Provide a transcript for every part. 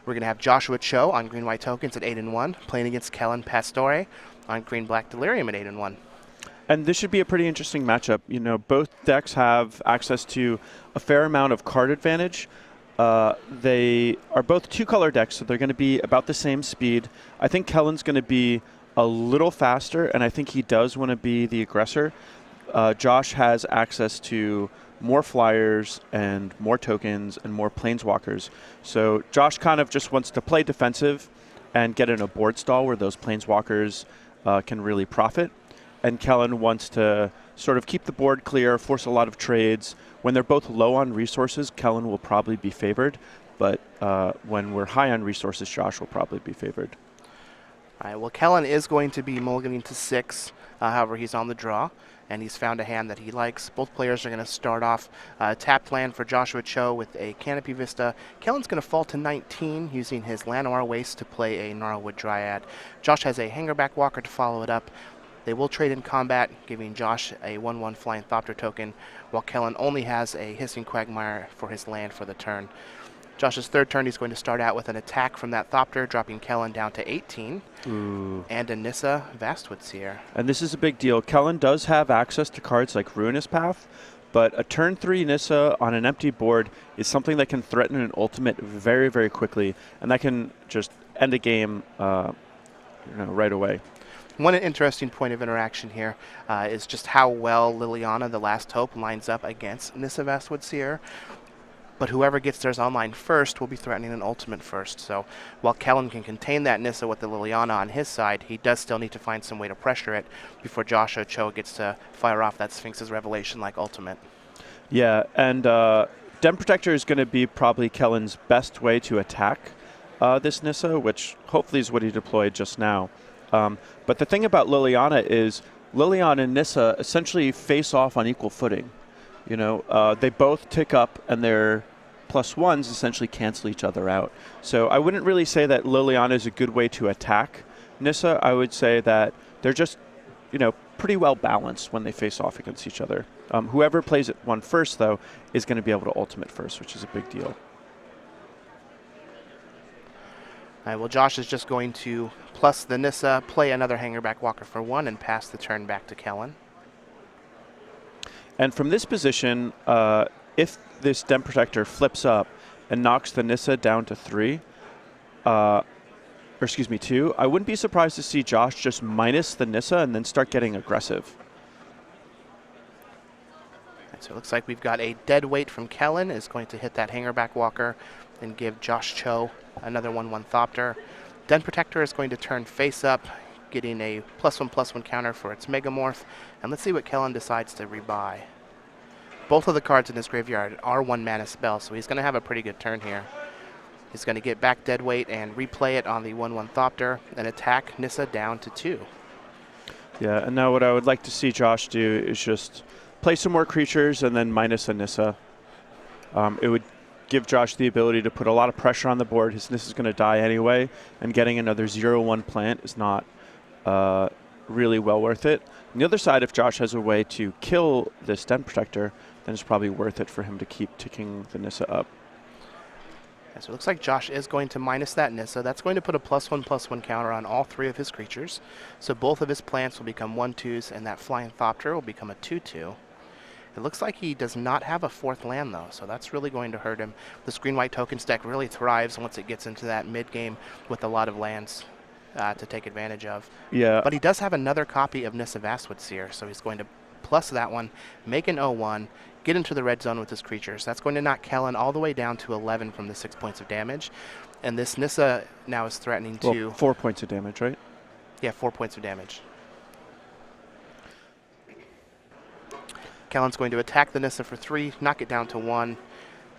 We're going to have Joshua Cho on green-white tokens at 8-1, playing against Kellen Pastore on green-black Delirium at 8-1. And this should be a pretty interesting matchup. You know, both decks have access to a fair amount of card advantage. They are both two-color decks, so they're going to be about the same speed. I think Kellen's going to be a little faster, and I think he does want to be the aggressor. Josh has access to more flyers and more tokens and more planeswalkers. So Josh kind of just wants to play defensive and get in a board stall where those planeswalkers can really profit. And Kellen wants to sort of keep the board clear, force a lot of trades. When they're both low on resources, Kellen will probably be favored. But when we're high on resources, Josh will probably be favored. All right, well, Kellen is going to be mulliganing to 6. However, he's on the draw, and he's found a hand that he likes. Both players are going to start off tapped land for Joshua Cho with a Canopy Vista. Kellen's going to fall to 19, using his Llanowar Waste to play a Gnarlwood Dryad. Josh has a Hangerback Walker to follow it up. They will trade in combat, giving Josh a 1/1 Flying Thopter token, while Kellen only has a Hissing Quagmire for his land for the turn. Josh's third turn, he's going to start out with an attack from that Thopter, dropping Kellen down to 18. Ooh. And a Nissa Vastwood Seer. And this is a big deal. Kellen does have access to cards like Ruinous Path, but a turn 3 Nissa on an empty board is something that can threaten an ultimate very, very quickly, and that can just end a game right away. One interesting point of interaction here is just how well Liliana, the Last Hope, lines up against Nissa Vastwood Seer. But whoever gets theirs online first will be threatening an ultimate first. So while Kellen can contain that Nissa with the Liliana on his side, he does still need to find some way to pressure it before Joshua Cho gets to fire off that Sphinx's Revelation-like ultimate. Yeah, and Den Protector is going to be probably Kellen's best way to attack this Nissa, which hopefully is what he deployed just now. But the thing about Liliana is Liliana and Nissa essentially face off on equal footing. You know, they both tick up, and their +1s essentially cancel each other out. So I wouldn't really say that Liliana is a good way to attack Nissa. I would say that they're just, pretty well balanced when they face off against each other. Whoever plays it one first, though, is going to be able to ultimate first, which is a big deal. All right, well, Josh is just going to plus the Nissa, play another Hangerback Walker for 1, and pass the turn back to Kellen. And from this position, if this Den Protector flips up and knocks the Nissa down to 2, I wouldn't be surprised to see Josh just minus the Nissa and then start getting aggressive. Right, so it looks like we've got a dead weight from Kellen is going to hit that Hangerback Walker and give Josh Cho another 1/1 Thopter. Den Protector is going to turn face up, getting a +1/+1 counter for its Megamorph. And let's see what Kellen decides to rebuy. Both of the cards in his graveyard are 1-mana spells, so he's going to have a pretty good turn here. He's going to get back Deadweight and replay it on the 1/1 Thopter and attack Nissa down to 2. Yeah, and now what I would like to see Josh do is just play some more creatures and then minus a Nissa. It would give Josh the ability to put a lot of pressure on the board. His Nissa's going to die anyway, and getting another 0/1 plant is not really well worth it. On the other side, if Josh has a way to kill this Den Protector, then it's probably worth it for him to keep ticking the Nissa up. So it looks like Josh is going to minus that Nissa. That's going to put a +1/+1 counter on all 3 of his creatures. So both of his plants will become 1/2s, and that Flying Thopter will become a 2/2. It looks like he does not have a 4th land, though, so that's really going to hurt him. This green-white tokens deck really thrives once it gets into that mid-game with a lot of lands to take advantage of. Yeah. But he does have another copy of Nissa Vastwood Seer, so he's going to plus that one, make an 0/1, get into the red zone with his creatures. That's going to knock Kellen all the way down to 11 from the 6 points of damage. And this Nissa now is threatening to... 4 points of damage, right? Yeah, 4 points of damage. Kellen's going to attack the Nissa for 3, knock it down to 1,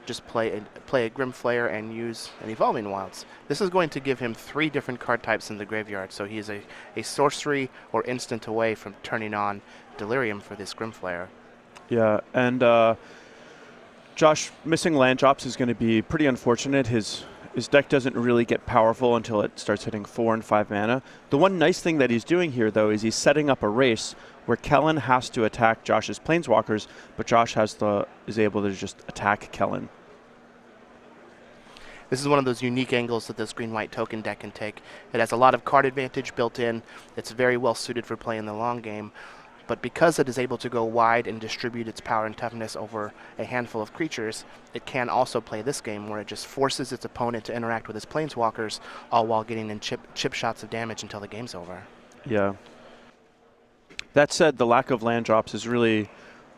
just play a Grimflayer and use an Evolving Wilds. This is going to give him 3 different card types in the graveyard, so he is a sorcery or instant away from turning on Delirium for this Grimflayer. Yeah, and Josh missing land drops is going to be pretty unfortunate. His deck doesn't really get powerful until it starts hitting 4 and 5 mana. The one nice thing that he's doing here, though, is he's setting up a race where Kellen has to attack Josh's Planeswalkers, but Josh is able to just attack Kellen. This is one of those unique angles that this green-white token deck can take. It has a lot of card advantage built in. It's very well suited for playing the long game. But because it is able to go wide and distribute its power and toughness over a handful of creatures, it can also play this game where it just forces its opponent to interact with his planeswalkers, all while getting in chip shots of damage until the game's over. Yeah. That said, the lack of land drops is really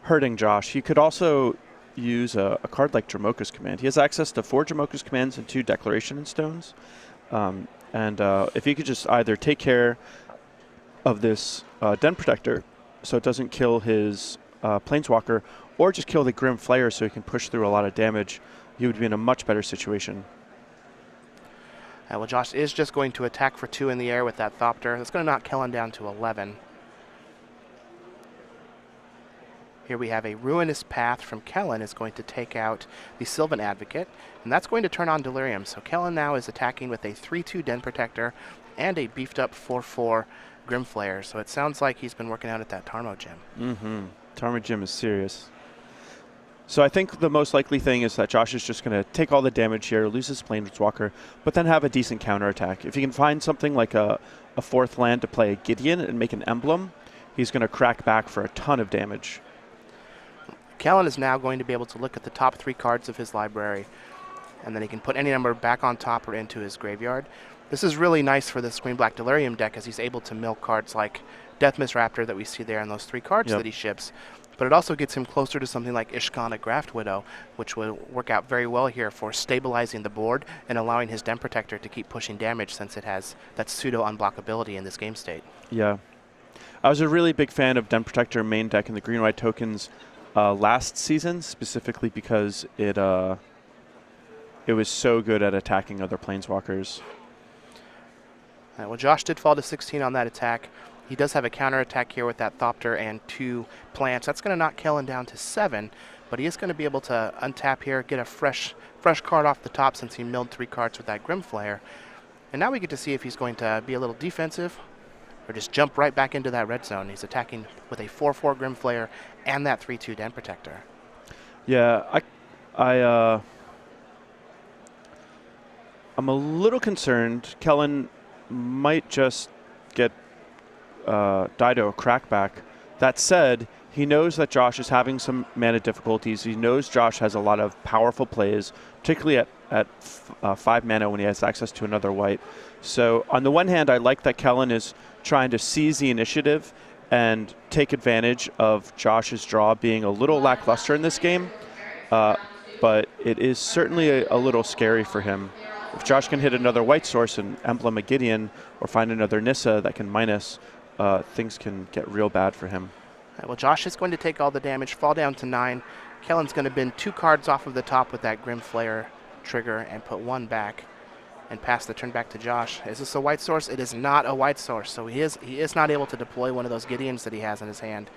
hurting Josh. He could also use a card like Dramoka's Command. He has access to 4 Dramoka's Commands and 2 Declaration Stones. If he could just either take care of this Den Protector so it doesn't kill his Planeswalker, or just kill the Grim Flayer so he can push through a lot of damage, he would be in a much better situation. Well, Josh is just going to attack for 2 in the air with that Thopter. That's going to knock Kellen down to 11. Here we have a Ruinous Path from Kellen is going to take out the Sylvan Advocate, and that's going to turn on Delirium. So Kellen now is attacking with a 3/2 Den Protector and a beefed up 4/4 Grimflayer. So it sounds like he's been working out at that Tarmo Gym. Mm-hmm. Tarmo Gym is serious. So I think the most likely thing is that Josh is just going to take all the damage here, lose his Planeswalker, but then have a decent counterattack. If he can find something like a 4th land to play a Gideon and make an emblem, he's going to crack back for a ton of damage. Kellen is now going to be able to look at the top 3 cards of his library, and then he can put any number back on top or into his graveyard. This is really nice for this Green-Black Delirium deck, as he's able to mill cards like Deathmist Raptor that we see there in those 3 cards that he ships. But it also gets him closer to something like Ishkana Graft Widow, which will work out very well here for stabilizing the board and allowing his Den Protector to keep pushing damage, since it has that pseudo-unblockability in this game state. Yeah. I was a really big fan of Den Protector main deck in the green-white tokens last season, specifically because it was so good at attacking other Planeswalkers. Well, Josh did fall to 16 on that attack. He does have a counterattack here with that Thopter and 2 plants. That's going to knock Kellen down to 7, but he is going to be able to untap here, get a fresh card off the top since he milled 3 cards with that Grimflayer. And now we get to see if he's going to be a little defensive or just jump right back into that red zone. He's attacking with a 4/4 Grimflayer and that 3/2 Den Protector. Yeah, I'm a little concerned. Kellen might just get Dido a crackback. That said, he knows that Josh is having some mana difficulties. He knows Josh has a lot of powerful plays, particularly at 5 mana when he has access to another white. So on the one hand, I like that Kellen is trying to seize the initiative and take advantage of Josh's draw being a little lackluster in this game. But it is certainly a little scary for him. If Josh can hit another white source and emblem a Gideon or find another Nissa that can minus, things can get real bad for him. Well, Josh is going to take all the damage, fall down to 9. Kellen's going to bin 2 cards off of the top with that Grimflayer trigger and put 1 back and pass the turn back to Josh. Is this a white source? It is not a white source, so he is not able to deploy one of those Gideons that he has in his hand.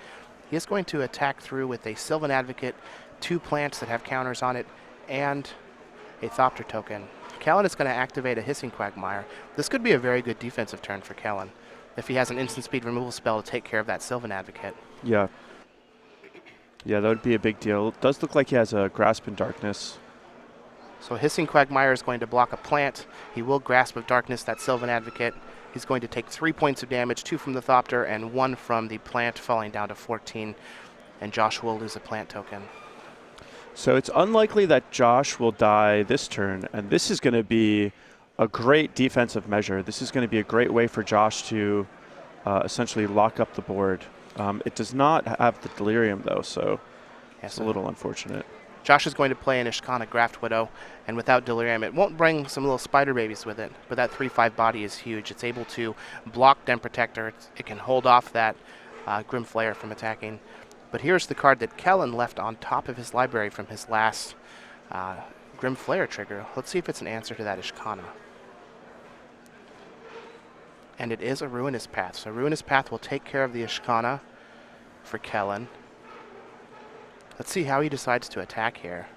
He is going to attack through with a Sylvan Advocate, 2 plants that have counters on it, and a Thopter token. Kellen is going to activate a Hissing Quagmire. This could be a very good defensive turn for Kellen if he has an instant speed removal spell to take care of that Sylvan Advocate. Yeah. Yeah, that would be a big deal. It does look like he has a Grasp in Darkness. So Hissing Quagmire is going to block a plant. He will Grasp of Darkness that Sylvan Advocate. He's going to take 3 points of damage, 2 from the Thopter and 1 from the plant, falling down to 14. And Josh will lose a plant token. So it's unlikely that Josh will die this turn, and this is going to be a great defensive measure. This is going to be a great way for Josh to essentially lock up the board. It does not have the Delirium, though, so it's a little unfortunate. Josh is going to play an Ishkana Graft Widow, and without Delirium, it won't bring some little spider babies with it, but that 3/5 body is huge. It's able to block Den Protector. It can hold off that Grimflayer from attacking. But here's the card that Kellen left on top of his library from his last Grimflayer trigger. Let's see if it's an answer to that Ishkana. And it is a Ruinous Path. So Ruinous Path will take care of the Ishkana for Kellen. Let's see how he decides to attack here.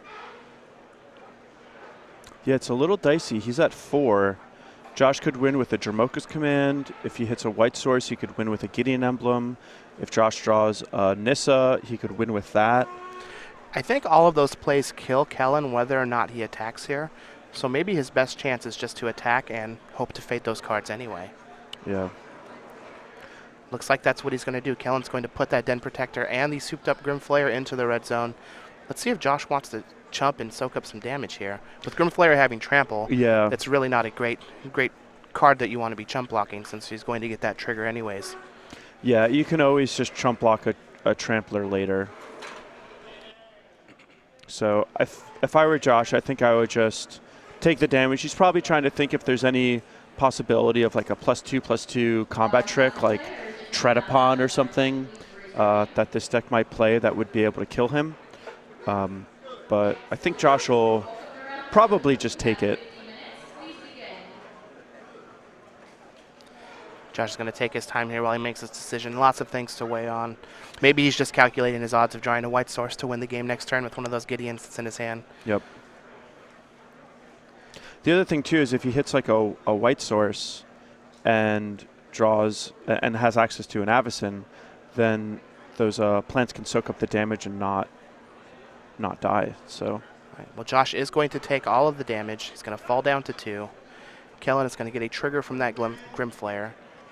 Yeah, it's a little dicey. He's at 4. Josh could win with a Dramoka's Command. If he hits a white source, he could win with a Gideon Emblem. If Josh draws a Nissa, he could win with that. I think all of those plays kill Kellen whether or not he attacks here, So maybe his best chance is just to attack and hope to fade those cards anyway. Yeah. Looks like that's what he's going to do. Kellen's going to put that Den Protector and the souped up Grimflayer into the red zone. Let's see if Josh wants to chump and soak up some damage here. With Grimflayer having trample, Yeah. it's really not a great card that you want to be chump blocking, since he's going to get that trigger anyways. Yeah, you can always just chump block a trampler later. So if I were Josh, I think I would just take the damage. He's probably trying to think if there's any possibility of like a +2/+2 combat trick, like Tread Upon or something, that this deck might play that would be able to kill him. But I think Josh will probably just take it. Josh is going to take his time here while he makes his decision. Lots of things to weigh on. Maybe he's just calculating his odds of drawing a white source to win the game next turn with one of those Gideons that's in his hand. Yep. The other thing, too, is if he hits like a white source and draws and has access to an Avacyn, then those plants can soak up the damage and not die. So, right. Well, Josh is going to take all of the damage. He's going to fall down to 2. Kellen is going to get a trigger from that Grimflayer.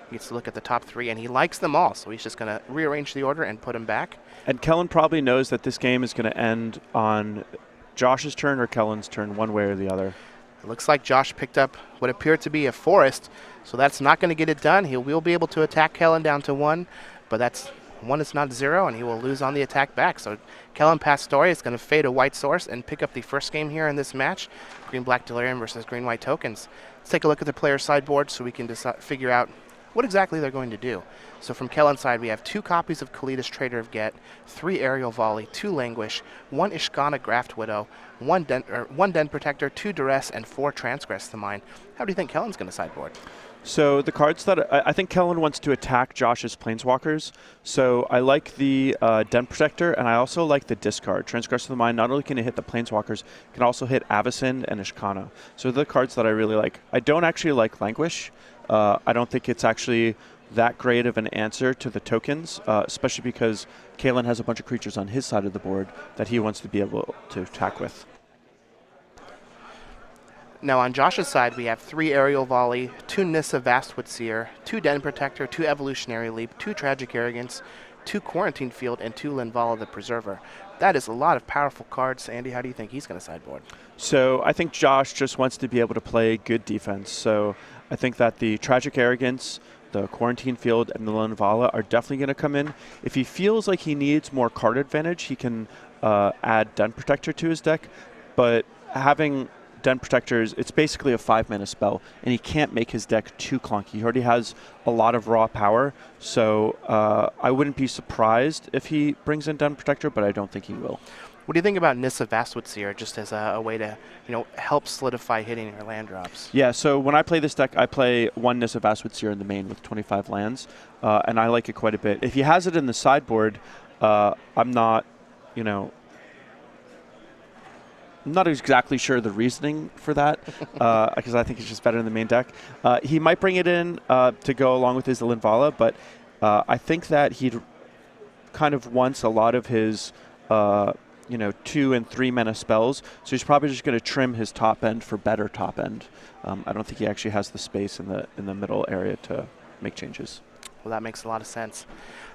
He gets to look at the top 3, and he likes them all, so he's just going to rearrange the order and put him back. And Kellen probably knows that this game is going to end on Josh's turn or Kellen's turn, one way or the other. It looks like Josh picked up what appeared to be a forest, so that's not going to get it done. He will be able to attack Kellen down to 1, but that's 1 is not 0, and he will lose on the attack back. So Kellen Pastore is going to fade a white source and pick up the first game here in this match, Green-Black Delirium versus Green-White Tokens. Let's take a look at the player sideboard so we can figure out what exactly they're going to do. So from Kellen's side, we have 2 copies of Kalida's Trader of Get, 3 Aerial Volley, 2 Languish, 1 Ishkana Graft Widow, 1 Den Protector, 2 Duress, and 4 Transgress the Mind. How do you think Kellen's going to sideboard? So the cards that I think Kellen wants to attack Josh's Planeswalkers. So I like the Den Protector, and I also like the discard. Transgress of the Mind, not only can it hit the Planeswalkers, can also hit Avacyn and Ishkana. So the cards that I really like. I don't actually like Languish. I don't think it's actually that great of an answer to the tokens, especially because Kellen has a bunch of creatures on his side of the board that he wants to be able to attack with. Now on Josh's side, we have 3 Aerial Volley, 2 Nissa Vastwood Seer, 2 Den Protector, 2 Evolutionary Leap, 2 Tragic Arrogance, 2 Quarantine Field, and 2 Linvala the Preserver. That is a lot of powerful cards. Andy, how do you think he's going to sideboard? So I think Josh just wants to be able to play good defense. So I think that the Tragic Arrogance, the Quarantine Field, and the Linvala are definitely going to come in. If he feels like he needs more card advantage, he can add Den Protector to his deck. But having Den Protectors, it's basically a 5-mana spell, and he can't make his deck too clunky. He already has a lot of raw power, so I wouldn't be surprised if he brings in Den Protector, but I don't think he will. What do you think about Nissa Vastwood Seer just as a way to, help solidify hitting your land drops? Yeah, so when I play this deck, I play 1 Nissa Vastwood Seer in the main with 25 lands, and I like it quite a bit. If he has it in the sideboard, I'm not, I'm not exactly sure the reasoning for that, because I think it's just better in the main deck. He might bring it in to go along with his Linvala, but I think that he kind of wants a lot of his 2 and 3 mana spells, so he's probably just going to trim his top end for better top end. I don't think he actually has the space in the middle area to make changes. Well, that makes a lot of sense.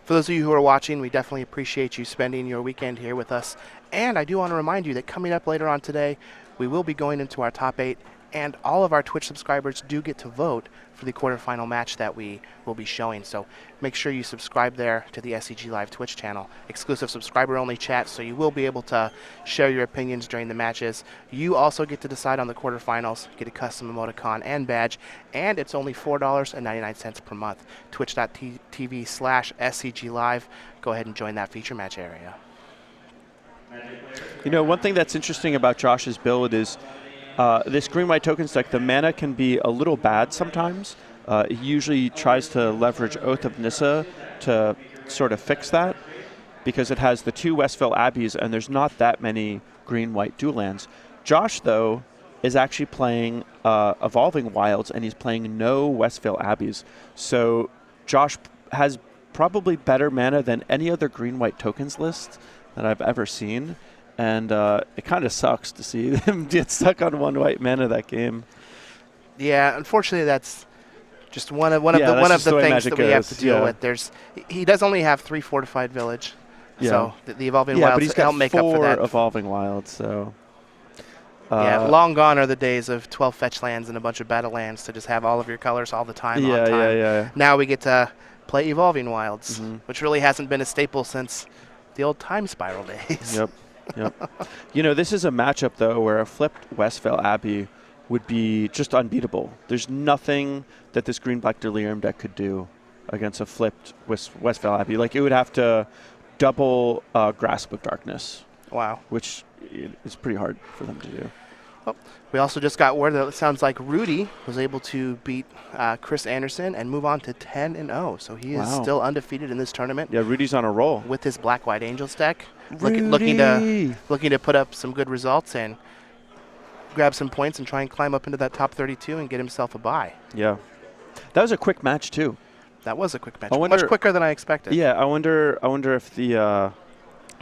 For those of you who are watching, we definitely appreciate you spending your weekend here with us. And I do want to remind you that coming up later on today, we will be going into our top 8, and all of our Twitch subscribers do get to vote for the quarterfinal match that we will be showing. So make sure you subscribe there to the SCG Live Twitch channel. Exclusive subscriber-only chat, so you will be able to share your opinions during the matches. You also get to decide on the quarterfinals, get a custom emoticon and badge, and it's only $4.99 per month. Twitch.tv/SCG Live. Go ahead and join that feature match area. One thing that's interesting about Josh's build is this Green-White Tokens deck, the mana can be a little bad sometimes. He usually tries to leverage Oath of Nissa to sort of fix that, because it has the 2 Westvale Abbeys, and there's not that many Green-White dual lands. Josh, though, is actually playing Evolving Wilds, and he's playing no Westvale Abbeys. So Josh has probably better mana than any other Green-White Tokens list that I've ever seen. And it kind of sucks to see him get stuck on 1 white mana that game. Yeah, unfortunately, that's just one of Yeah, the that's just the way things Magic that we have to goes, deal yeah. with. He does only have 3 fortified village, Yeah. so the evolving Yeah, but wilds he's got help make up for 4 that. evolving wilds, so. Yeah, long gone are the days of 12 fetch lands and a bunch of battle lands to just have all of your colors all the time on time. Yeah. Now we get to play evolving wilds, Mhm. which really hasn't been a staple since the old time spiral days. Yep. This is a matchup, though, where a flipped Westvale Abbey would be just unbeatable. There's nothing that this green-black Delirium deck could do against a flipped Westvale Abbey. Like, it would have to double Grasp of Darkness. Wow. Which is pretty hard for them to do. Well, we also just got word that it sounds like Rudy was able to beat Chris Anderson and move on to 10-0. So he is still undefeated in this tournament. Yeah, Rudy's on a roll with his Black-White Angels deck. Rudy. Looking to put up some good results and grab some points and try and climb up into that top 32 and get himself a bye. Yeah. That was a quick match, too. That was a quick match. Much quicker than I expected. Yeah, I wonder if the...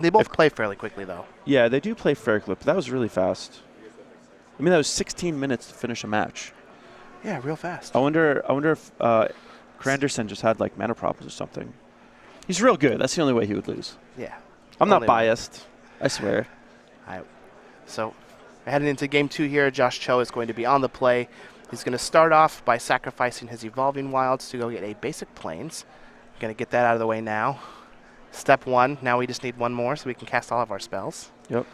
they both play fairly quickly, though. Yeah, they do play fairly quickly, but that was really fast. I mean, that was 16 minutes to finish a match. Yeah, real fast. I wonder if Granderson just had, like, mana problems or something. He's real good. That's the only way he would lose. Yeah. I'm not biased. I swear. All right. So, heading into Game 2 here, Josh Cho is going to be on the play. He's going to start off by sacrificing his Evolving Wilds to go get a basic Plains. Going to get that out of the way now. Step 1, now we just need 1 more so we can cast all of our spells. Yep.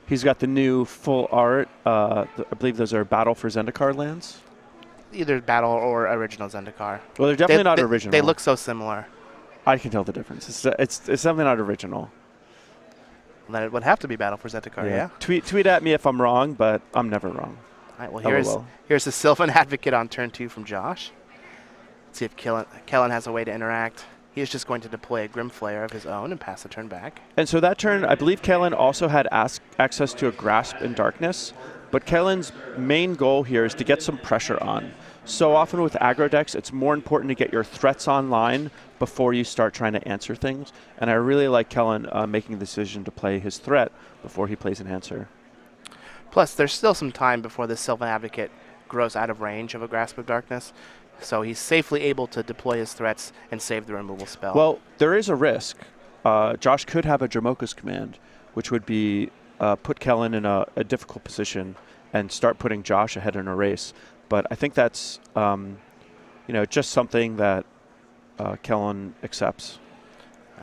He's got the new full art. I believe those are Battle for Zendikar lands. Either Battle or Original Zendikar. Well, they're definitely not original. They look so similar. I can tell the difference. It's definitely not original. Then it would have to be Battle for Zendikar, yeah? Tweet at me if I'm wrong, but I'm never wrong. All right, well, here's the Sylvan Advocate on turn 2 from Josh. Let's see if Kellen has a way to interact. He is just going to deploy a Grimflayer of his own and pass the turn back. And so that turn, I believe Kellen also had access to a Grasp in Darkness, but Kellen's main goal here is to get some pressure on. So often with aggro decks, it's more important to get your threats online before you start trying to answer things. And I really like Kellen making the decision to play his threat before he plays an answer. Plus, there's still some time before the Sylvan Advocate grows out of range of a Grasp of Darkness. So he's safely able to deploy his threats and save the removal spell. Well, there is a risk. Josh could have a Dramoka's Command, which would be put Kellen in a difficult position and start putting Josh ahead in a race. But I think that's just something that Kellen accepts.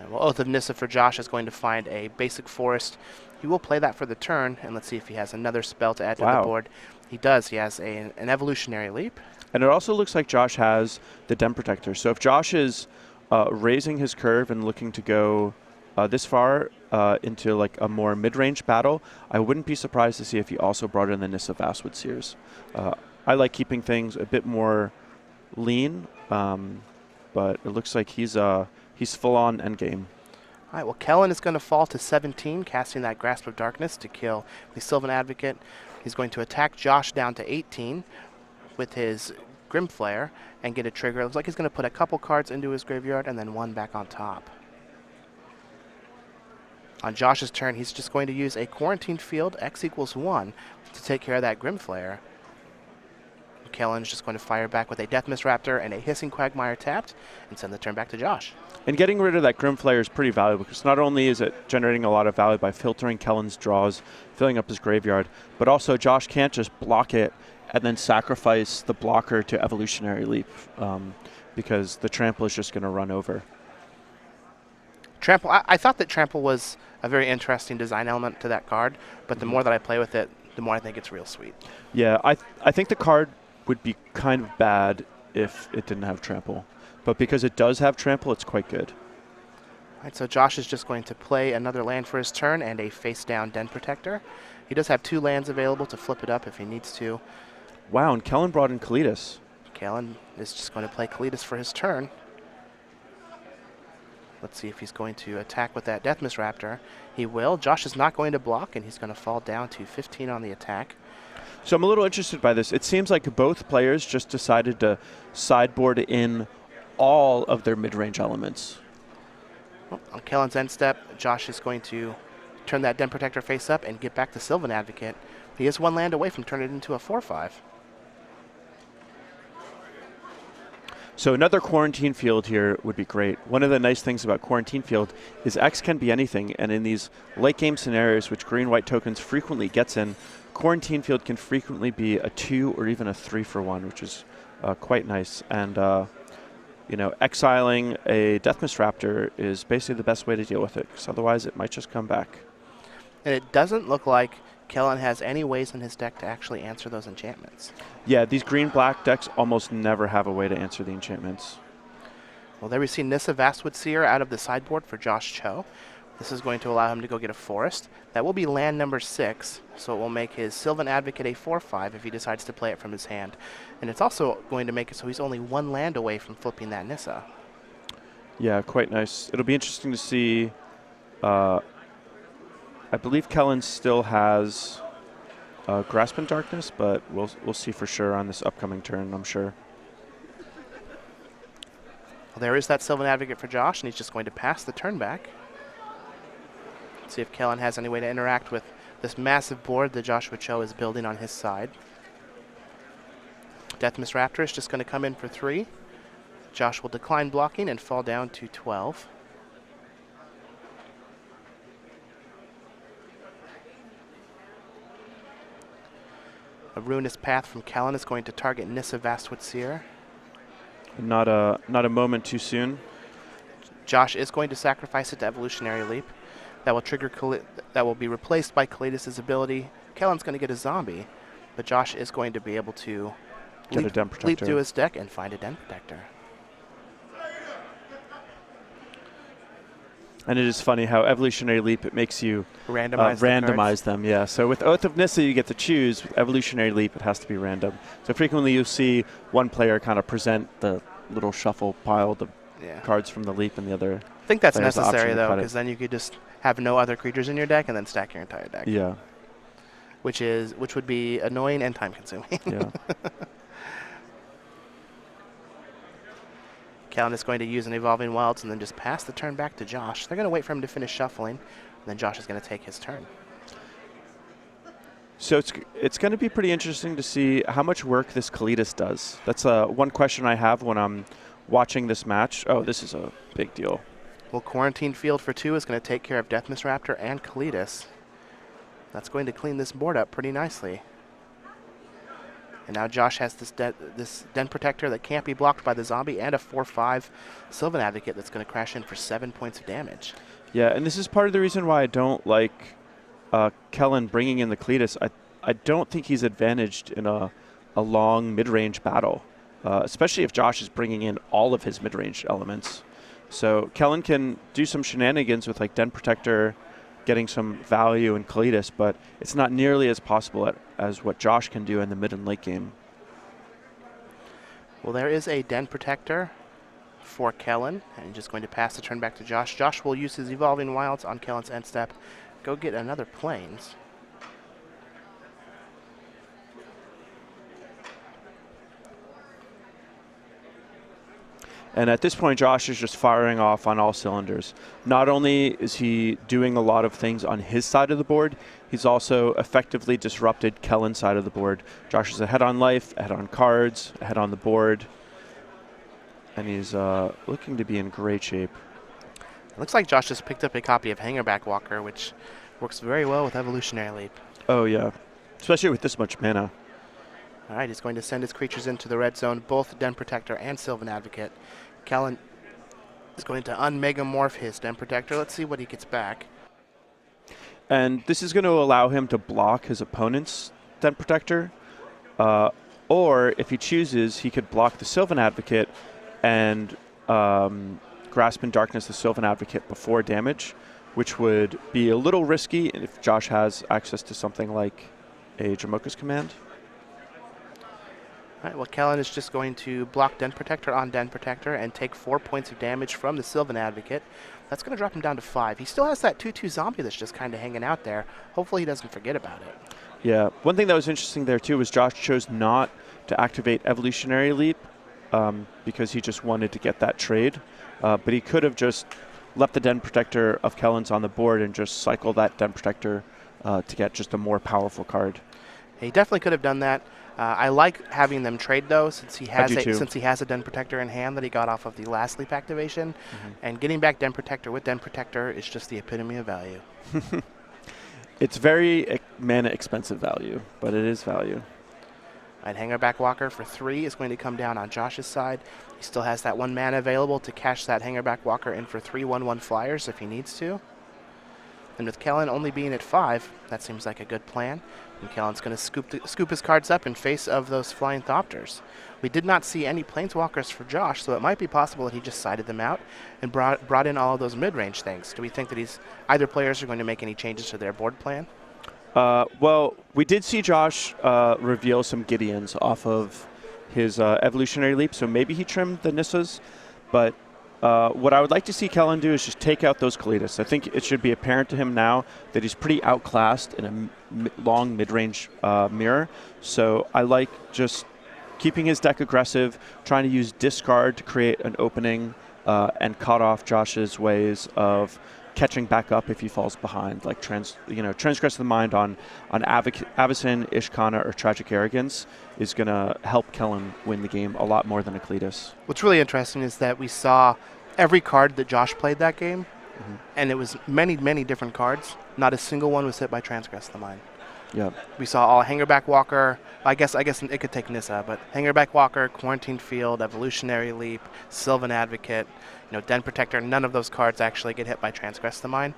Well, Oath of Nissa for Josh is going to find a basic forest. He will play that for the turn, and let's see if he has another spell to add to the board. He does. He has an Evolutionary Leap. And it also looks like Josh has the Den Protector. So if Josh is raising his curve and looking to go this far into like a more mid-range battle, I wouldn't be surprised to see if he also brought in the Nissa Vastwood Seers. I like keeping things a bit more lean, but it looks like he's full-on endgame. All right, well, Kellen is going to fall to 17, casting that Grasp of Darkness to kill the Sylvan Advocate. He's going to attack Josh down to 18 with his Grimflayer and get a trigger. It looks like he's going to put a couple cards into his graveyard and then 1 back on top. On Josh's turn, he's just going to use a Quarantine Field, X = 1, to take care of that Grimflayer. Kellen's just going to fire back with a Deathmist Raptor and a Hissing Quagmire tapped and send the turn back to Josh. And getting rid of that Grimflayer is pretty valuable because not only is it generating a lot of value by filtering Kellen's draws, filling up his graveyard, but also Josh can't just block it and then sacrifice the blocker to Evolutionary Leap because the Trample is just going to run over. Trample. I thought that Trample was a very interesting design element to that card, but the more that I play with it, the more I think it's real sweet. Yeah, I think the card would be kind of bad if it didn't have Trample. But because it does have Trample, it's quite good. All right, so Josh is just going to play another land for his turn and a face-down Den Protector. He does have 2 lands available to flip it up if he needs to. Wow, and Kellen brought in Kalitas. Kellen is just going to play Kalitas for his turn. Let's see if he's going to attack with that Deathmist Raptor. He will. Josh is not going to block, and he's going to fall down to 15 on the attack. So I'm a little interested by this. It seems like both players just decided to sideboard in all of their mid-range elements. Well, on Kellen's end step, Josh is going to turn that Den Protector face up and get back to Sylvan Advocate. He is 1 land away from turning it into a 4/5. So another Quarantine Field here would be great. One of the nice things about Quarantine Field is X can be anything, and in these late game scenarios, which green-white tokens frequently gets in, Quarantine Field can frequently be a 2 or even a 3-for-1, which is quite nice. And exiling a Deathmist Raptor is basically the best way to deal with it, because otherwise it might just come back. And it doesn't look like Kellen has any ways in his deck to actually answer those enchantments. Yeah, these green-black decks almost never have a way to answer the enchantments. Well, there we see Nissa Vastwood Seer out of the sideboard for Josh Cho. This is going to allow him to go get a forest. That will be land number 6, so it will make his Sylvan Advocate a 4/5 if he decides to play it from his hand. And it's also going to make it so he's only 1 land away from flipping that Nissa. Yeah, quite nice. It'll be interesting to see. I believe Kellen still has Grasp in Darkness, but we'll see for sure on this upcoming turn, I'm sure. Well, there is that Sylvan Advocate for Josh, and he's just going to pass the turn back. See if Kellen has any way to interact with this massive board that Joshua Cho is building on his side. Deathmist Raptor is just going to come in for 3. Josh will decline blocking and fall down to 12. A Ruinous Path from Kellen is going to target Nissa Vastwood Seer. Not a moment too soon. Josh is going to sacrifice it to Evolutionary Leap. That will trigger. That will be replaced by Kalidas' ability. Kellen's going to get a zombie, but Josh is going to be able to Get a Den Protector. leap through his deck and find a Den Protector. And it is funny how Evolutionary Leap, it makes you randomize them. Yeah. So with Oath of Nissa, you get to choose. With Evolutionary Leap, it has to be random. So frequently you'll see one player kind of present the little shuffle pile, the cards from the Leap, and the other. I think that's necessary, though, because then you could just have no other creatures in your deck and then stack your entire deck. Yeah. Which would be annoying and time-consuming. Yeah. Kellen is going to use an Evolving Wilds and then just pass the turn back to Josh. They're going to wait for him to finish shuffling, and then Josh is going to take his turn. So it's going to be pretty interesting to see how much work this Kalidas does. That's one question I have when I'm watching this match. Oh, this is a big deal. Well, Quarantine Field for 2 is going to take care of Deathmist Raptor and Kalidas. That's going to clean this board up pretty nicely. And now Josh has this Den Protector that can't be blocked by the zombie and a 4/5 Sylvan Advocate that's going to crash in for 7 points of damage. Yeah, and this is part of the reason why I don't like Kellen bringing in the Kalidas. I don't think he's advantaged in a long mid-range battle, especially if Josh is bringing in all of his mid-range elements. So Kellen can do some shenanigans with like Den Protector, getting some value in Kalidas, but it's not nearly as possible as what Josh can do in the mid and late game. Well, there is a Den Protector for Kellen, and just going to pass the turn back to Josh. Josh will use his Evolving Wilds on Kellen's end step. Go get another Plains. And at this point, Josh is just firing off on all cylinders. Not only is he doing a lot of things on his side of the board, he's also effectively disrupted Kellen's side of the board. Josh is ahead on life, ahead on cards, ahead on the board. And he's looking to be in great shape. It looks like Josh just picked up a copy of Hangerback Walker, which works very well with Evolutionary Leap. Oh, yeah. Especially with this much mana. All right, he's going to send his creatures into the red zone, both Den Protector and Sylvan Advocate. Kellen is going to unmegamorph his Den Protector. Let's see what he gets back. And this is going to allow him to block his opponent's Den Protector. Or if he chooses, he could block the Sylvan Advocate and Grasp in Darkness the Sylvan Advocate before damage, which would be a little risky if Josh has access to something like a Jamoka's Command. All right, well, Kellen is just going to block Den Protector on Den Protector and take 4 points of damage from the Sylvan Advocate. That's going to drop him down to 5. He still has that 2/2 zombie that's just kind of hanging out there. Hopefully he doesn't forget about it. Yeah, one thing that was interesting there too was Josh chose not to activate Evolutionary Leap because he just wanted to get that trade. But he could have just left the Den Protector of Kellen's on the board and just cycle that Den Protector to get just a more powerful card. He definitely could have done that. I like having them trade though, since he has a Den Protector in hand that he got off of the last Leap activation, and getting back Den Protector with Den Protector is just the epitome of value. It's very mana expensive value, but it is value. Right, Hangerback Walker for 3 is going to come down on Josh's side. He still has that 1 mana available to cash that Hangerback Walker in for 3 1/1 flyers if he needs to. And with Kellen only being at 5, that seems like a good plan. And Kellen's going to scoop his cards up in face of those Flying Thopters. We did not see any Planeswalkers for Josh, so it might be possible that he just sided them out and brought in all of those mid-range things. Do we think that either players are going to make any changes to their board plan? Well, we did see Josh reveal some Gideons off of his Evolutionary Leap, so maybe he trimmed the Nissas, but what I would like to see Kellen do is just take out those Kalitas. I think it should be apparent to him now that he's pretty outclassed in a long mid-range mirror. So I like just keeping his deck aggressive, trying to use discard to create an opening and cut off Josh's ways of catching back up if he falls behind, like Transgress the Mind on Avacyn, Ishkana, or Tragic Arrogance is going to help Kellen win the game a lot more than a Kalitas. What's really interesting is that we saw every card that Josh played that game, and it was many, many different cards. Not a single one was hit by Transgress the Mind. Yeah. We saw all Hangerback Walker. I guess it could take Nissa, but Hangerback Walker, Quarantine Field, Evolutionary Leap, Sylvan Advocate, Den Protector. None of those cards actually get hit by Transgress the Mind,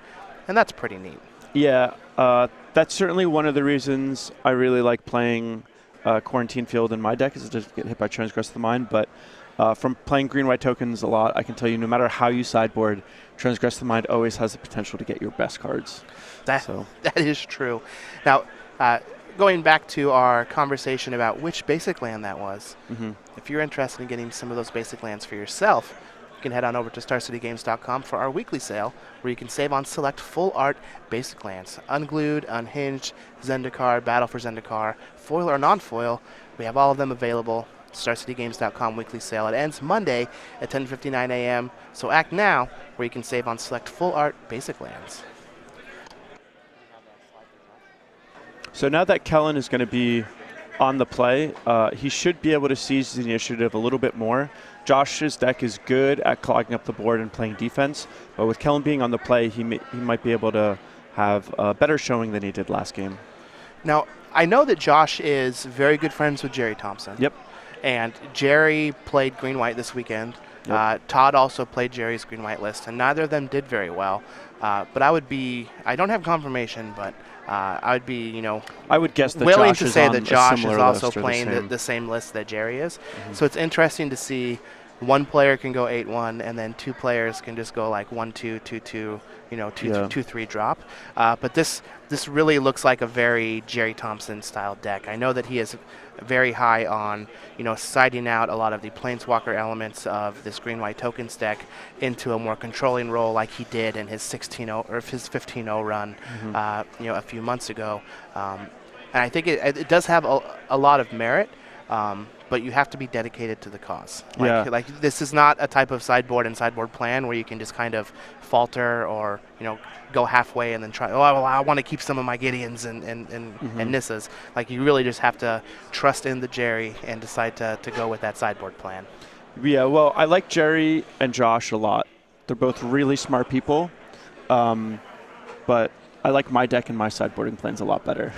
and that's pretty neat. Yeah, that's certainly one of the reasons I really like playing Quarantine Field in my deck, is to get hit by Transgress the Mind. But from playing green-white tokens a lot, I can tell you no matter how you sideboard, Transgress the Mind always has the potential to get your best cards. That is true. Now, going back to our conversation about which basic land that was, if you're interested in getting some of those basic lands for yourself, you can head on over to StarCityGames.com for our weekly sale, where you can save on select full art basic lands. Unglued, Unhinged, Zendikar, Battle for Zendikar, foil or non-foil. We have all of them available. StarCityGames.com weekly sale. It ends Monday at 10:59 a.m. So act now, where you can save on select full art basic lands. So now that Kellen is going to be on the play, he should be able to seize the initiative a little bit more. Josh's deck is good at clogging up the board and playing defense, but with Kellen being on the play, he might be able to have a better showing than he did last game. Now, I know that Josh is very good friends with Jerry Thompson. Yep. And Jerry played green-white this weekend. Yep. Todd also played Jerry's green-white list, and neither of them did very well. But I don't have confirmation, but I would be, I would guess that willing Josh to is say on that a Josh is similar also list or playing the same list that Jerry is. So it's interesting to see one player can go 8-1, and then two players can just go like 1-2, 2-2, 2-3 drop. But this really looks like a very Jerry Thompson style deck. I know that he is very high on siding out a lot of the Planeswalker elements of this green-white tokens deck into a more controlling role, like he did in his 16-0 or his 15-0 run, a few months ago. And I think it does have a lot of merit. But you have to be dedicated to the cause. Like this is not a type of sideboard plan where you can just kind of falter or go halfway and then try. Oh, well, I want to keep some of my Gideons and Nissas. Like you really just have to trust in the Jerry and decide to go with that sideboard plan. Yeah, well, I like Jerry and Josh a lot. They're both really smart people, but I like my deck and my sideboarding plans a lot better.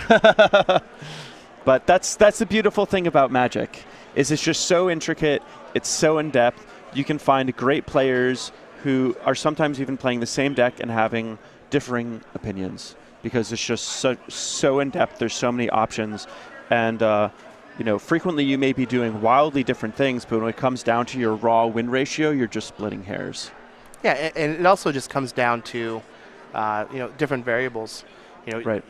But that's the beautiful thing about Magic, is it's just so intricate, it's so in-depth. You can find great players who are sometimes even playing the same deck and having differing opinions, because it's just so in-depth. There's so many options, and frequently you may be doing wildly different things, but when it comes down to your raw win ratio, you're just splitting hairs. Yeah, and it also just comes down to different variables. Right.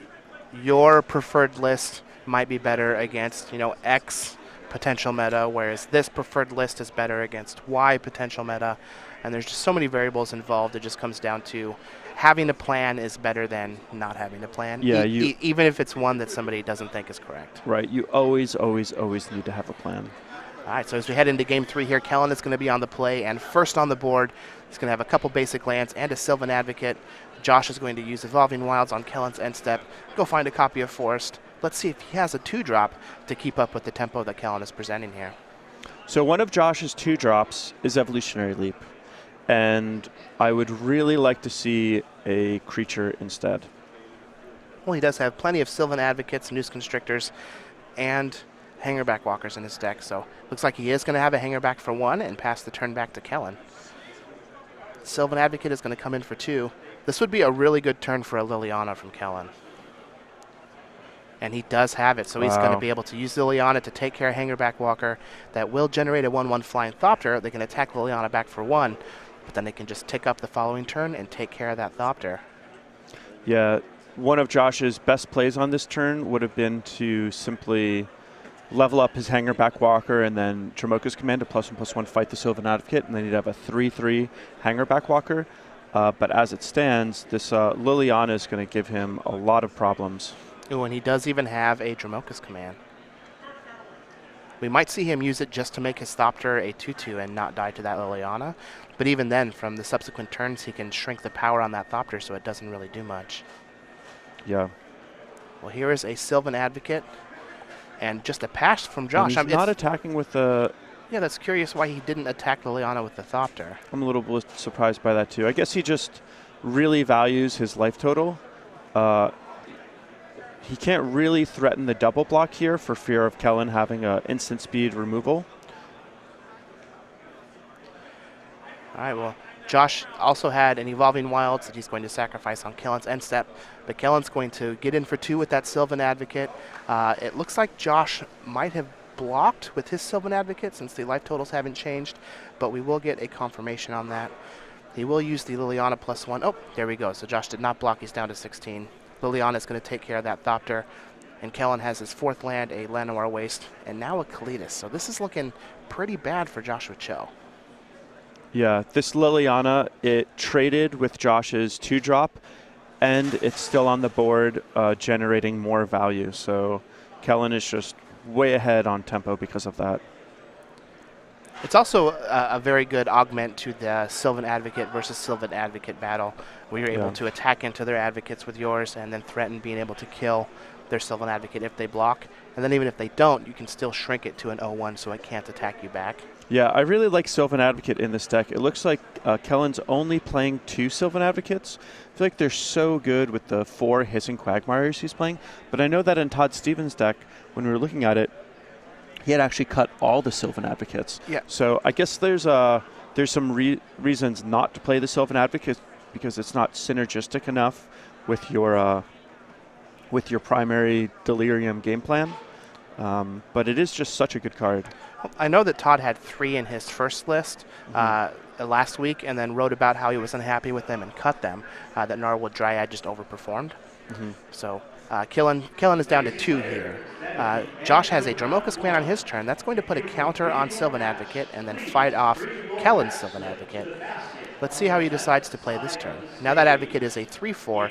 Your preferred list might be better against X potential meta, whereas this preferred list is better against Y potential meta, and there's just so many variables involved. It just comes down to having a plan is better than not having a plan. Yeah, even if it's one that somebody doesn't think is correct. Right. You always need to have a plan. All right, so as we head into game 3 here, Kellen is going to be on the play, and first on the board, he's going to have a couple basic lands and a Sylvan Advocate. Josh is going to use Evolving Wilds on Kellen's end step, go find a copy of Forest. Let's see if he has a 2-drop to keep up with the tempo that Kellen is presenting here. So one of Josh's 2-drops is Evolutionary Leap, and I would really like to see a creature instead. Well, he does have plenty of Sylvan Advocates, Noose Constrictors, and Hangerback Walkers in his deck, so looks like he is going to have a Hangerback for 1 and pass the turn back to Kellen. Sylvan Advocate is going to come in for 2. This would be a really good turn for a Liliana from Kellen. And he does have it, so he's going to be able to use Liliana to take care of Hangerback Walker. That will generate a 1/1 Flying Thopter. They can attack Liliana back for 1, but then they can just tick up the following turn and take care of that Thopter. Yeah, one of Josh's best plays on this turn would have been to simply level up his Hangerback Walker and then Dromoka's Command to +1/+1 fight the Sylvan Advocate, and then he'd have a 3/3 Hangerback Walker. But as it stands, this Liliana is going to give him a lot of problems. Ooh, and he does even have a Dromoka's Command. We might see him use it just to make his Thopter a 2/2 and not die to that Liliana. But even then, from the subsequent turns, he can shrink the power on that Thopter so it doesn't really do much. Yeah. Well, here is a Sylvan Advocate. And just a pass from Josh. And he's not attacking with the... Yeah, that's curious why he didn't attack Liliana with the Thopter. I'm a little bit surprised by that, too. I guess he just really values his life total. He can't really threaten the double block here for fear of Kellen having an instant speed removal. All right, well, Josh also had an Evolving Wilds that he's going to sacrifice on Kellen's end step, but Kellen's going to get in for 2 with that Sylvan Advocate. It looks like Josh might have blocked with his Sylvan Advocate since the life totals haven't changed, but we will get a confirmation on that. He will use the Liliana +1. Oh, there we go. So Josh did not block. He's down to 16. Liliana is going to take care of that Thopter, and Kellen has his 4th land, a Llanowar Waste, and now a Kalitas. So this is looking pretty bad for Joshua Cho. Yeah, this Liliana, it traded with Josh's 2-drop, and it's still on the board generating more value. So Kellen is just way ahead on tempo because of that. It's also a very good augment to the Sylvan Advocate versus Sylvan Advocate battle, where you're able to attack into their Advocates with yours and then threaten being able to kill their Sylvan Advocate if they block. And then even if they don't, you can still shrink it to an 0/1 so it can't attack you back. Yeah, I really like Sylvan Advocate in this deck. It looks like Kellen's only playing 2 Sylvan Advocates. I feel like they're so good with the 4 Hissing Quagmires he's playing. But I know that in Todd Stevens' deck, when we were looking at it, he had actually cut all the Sylvan Advocates. Yeah. So I guess there's some reasons not to play the Sylvan Advocate because it's not synergistic enough with your primary Delirium game plan. But it is just such a good card. I know that Todd had 3 in his first list last week and then wrote about how he was unhappy with them and cut them, that Gnarlwood Dryad just overperformed. So Kellen is down to 2 here. Josh has a Dromoka's Command on his turn. That's going to put a counter on Sylvan Advocate and then fight off Kellen's Sylvan Advocate. Let's see how he decides to play this turn. Now that Advocate is a 3/4.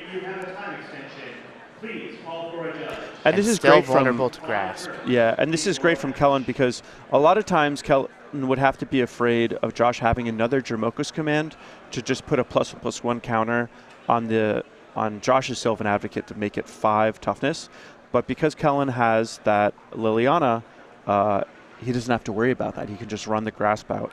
And this is still great vulnerable to grasp. Yeah, and this is great from Kellen because a lot of times Kellen would have to be afraid of Josh having another Dromoka's Command to just put a +1/+1 counter on Josh's Sylvan Advocate to make it 5 toughness. But because Kellen has that Liliana, he doesn't have to worry about that. He can just run the Grasp out.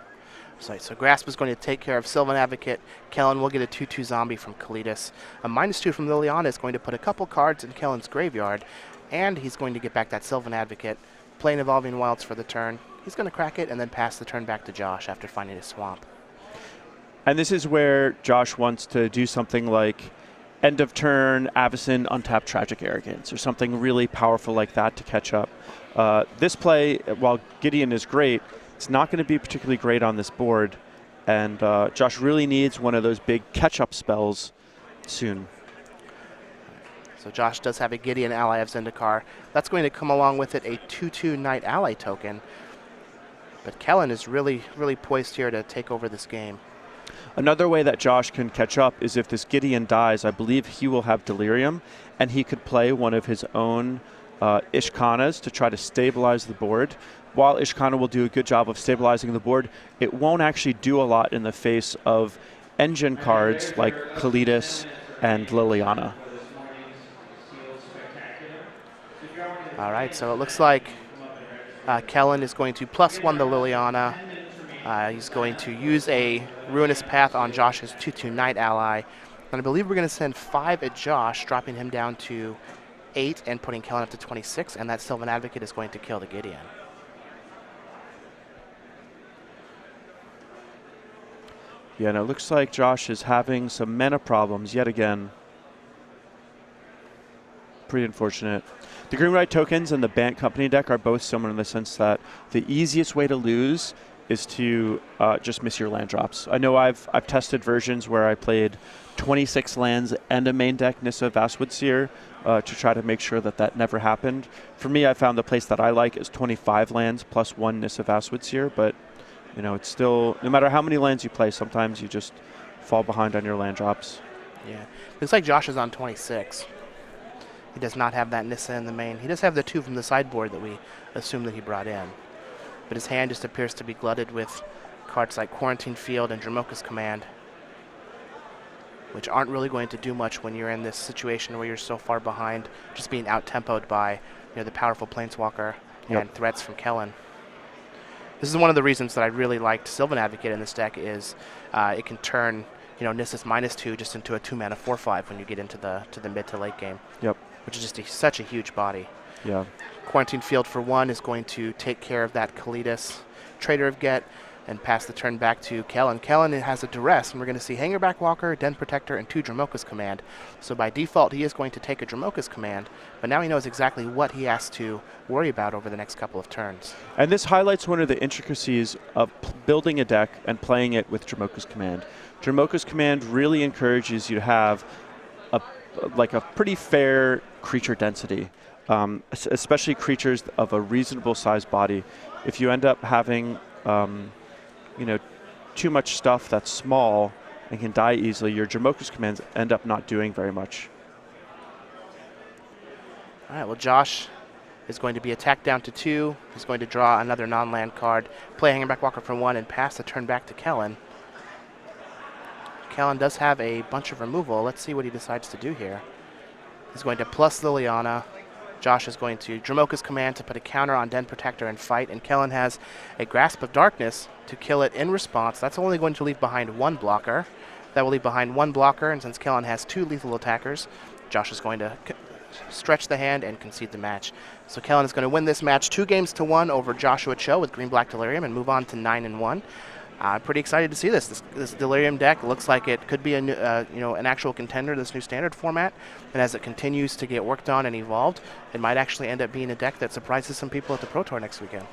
So Grasp is going to take care of Sylvan Advocate. Kellen will get a 2/2 zombie from Kalitas. A -2 from Liliana is going to put a couple cards in Kellen's graveyard, and he's going to get back that Sylvan Advocate, playing Evolving Wilds for the turn. He's going to crack it and then pass the turn back to Josh after finding a swamp. And this is where Josh wants to do something like end of turn, Avacyn, untap Tragic Arrogance, or something really powerful like that to catch up. This play, while Gideon is great, it's not going to be particularly great on this board, and Josh really needs one of those big catch-up spells soon. So Josh does have a Gideon ally of Zendikar. That's going to come along with it a 2/2 Knight ally token. But Kellen is really, really poised here to take over this game. Another way that Josh can catch up is if this Gideon dies, I believe he will have Delirium, and he could play one of his own Ishkanas to try to stabilize the board. While Ishkana will do a good job of stabilizing the board, it won't actually do a lot in the face of engine cards like Kalidas and Liliana. All right, so it looks like Kellen is going to +1 the Liliana. He's going to use a Ruinous Path on Josh's 2/2 Knight ally. And I believe we're going to send 5 at Josh, dropping him down to 8 and putting Kellen up to 26, and that Sylvan Advocate is going to kill the Gideon. Yeah, and it looks like Josh is having some mana problems yet again. Pretty unfortunate. The Green White tokens and the Bant Company deck are both similar in the sense that the easiest way to lose is to just miss your land drops. I know I've tested versions where I played 26 lands and a main deck Nissa Vastwood Seer to try to make sure that that never happened. For me, I found the place that I like is 25 lands plus 1 Nissa Vastwood Seer, but you know, it's still, no matter how many lands you play, sometimes you just fall behind on your land drops. Yeah, looks like Josh is on 26. He does not have that Nissa in the main. He does have the 2 from the sideboard that we assume that he brought in. But his hand just appears to be glutted with cards like Quarantine Field and Dromoka's Command, which aren't really going to do much when you're in this situation where you're so far behind, just being out-tempoed by the powerful Planeswalker and threats from Kellen. This is one of the reasons that I really liked Sylvan Advocate in this deck is it can turn Nissa's -2 just into a 2-mana 4/5 when you get into the mid to late game. Yep. Which is just such a huge body. Yeah. Quarantine Field for 1 is going to take care of that Kalidas Trader of Get and pass the turn back to Kellen. Kellen has a Duress, and we're going to see Hangerback Walker, Den Protector, and 2 Dromoka's Command. So by default, he is going to take a Dromoka's Command, but now he knows exactly what he has to worry about over the next couple of turns. And this highlights one of the intricacies of building a deck and playing it with Dromoka's Command. Dromoka's Command really encourages you to have a pretty fair creature density, especially creatures of a reasonable sized body. If you end up having too much stuff that's small and can die easily, your Dromoka's commands end up not doing very much. All right, well, Josh is going to be attacked down to 2. He's going to draw another non-land card, play Hangerback Walker for 1, and pass the turn back to Kellen. Kellen does have a bunch of removal. Let's see what he decides to do here. He's going to plus Liliana. Josh is going to Dromoka's Command to put a counter on Den Protector and fight, and Kellen has a Grasp of Darkness to kill it in response. That's only going to leave behind 1 blocker. That will leave behind 1 blocker, and since Kellen has 2 lethal attackers, Josh is going to stretch the hand and concede the match. So Kellen is going to win this match 2-1 over Joshua Cho with Green-Black Delirium and move on to 9-1. I'm pretty excited to see this. This Delirium deck looks like it could be a new, an actual contender to this new standard format. And as it continues to get worked on and evolved, it might actually end up being a deck that surprises some people at the Pro Tour next weekend.